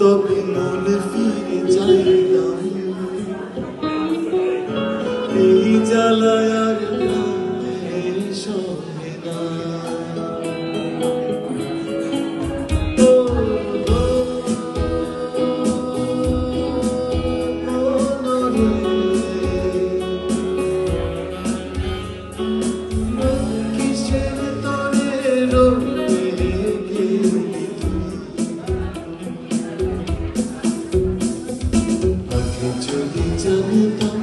তবে মনে ফিরে যাইতাম এই জ্বালায় আর প্রাণের সহে না। যদি জানতাম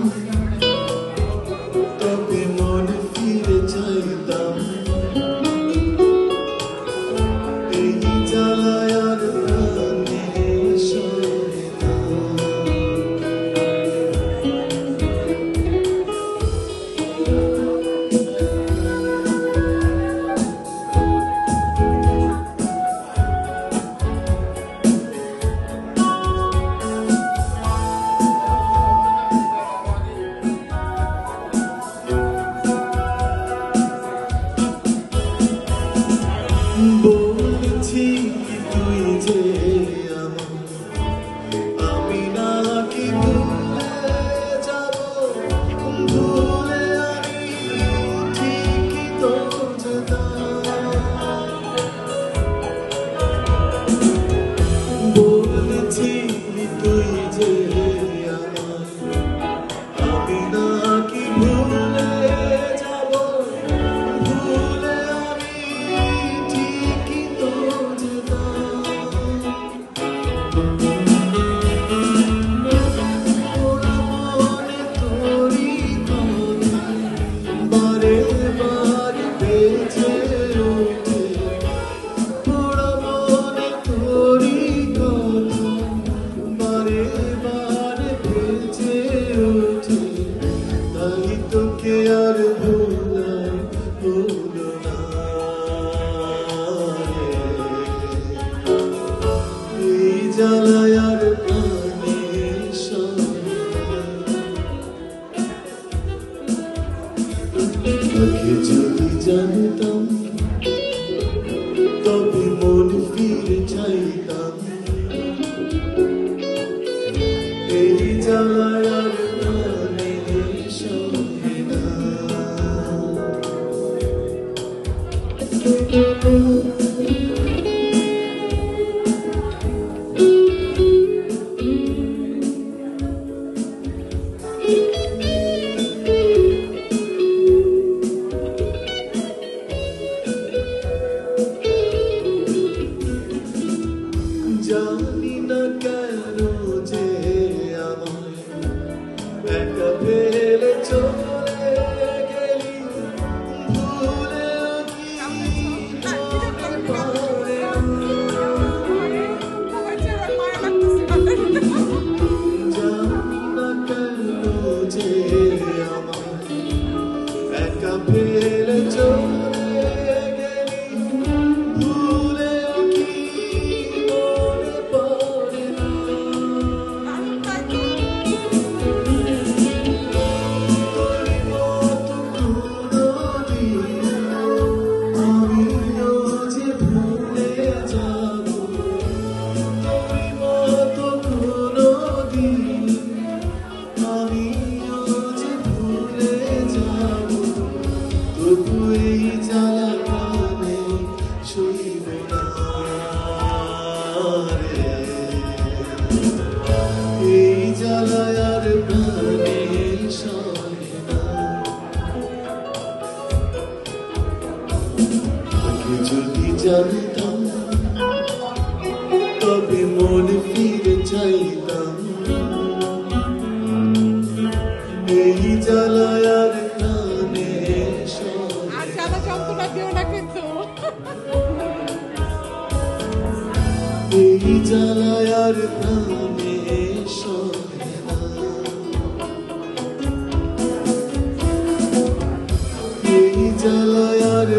তবে মনে ফিরে চাইতাম এই জ্বালায় আর প্রাণে সহে না। বলেছি তুই যে আমার, আমি নাকি ভুলে যাব, ভুলে আমি ঠিকই তো যেতাম। বলেছি তুই যে আমার, আমি নাকি ভুলে যাব, ভুলে আর ভুলা হলো না। এই জ্বালায় আর প্রাণে সহে না। আগে যদি জানতাম তবে মন ফিরে চাইতাম এই জ্বালায় আর প্রাণে সহে না। জানি না কেন যে আমায় একা ফেলে চলে গেলি, ভুলেও কি মনে পড়ে না। জানি না কেন যে আমায় একা ফেলে চলে গেলি, ভুলেও কি মনে পড়ে না। তোর মতো কোনদিন আমিও যে ভুলে যাব, তোর মতো কোনদিন আমিও যে ভুলে যাব, তবু এই জ্বালা প্রাণে সইব না রে। এই জ্বালায় আর প্রাণে সহে না। আগে যদি জানতাম তবে মনে ফিরে চাইতাম এই জ্বালায় আর প্রাণে সহে না। এই জ্বালায় আর প্রাণে সহে না। এই জ্বালায় আর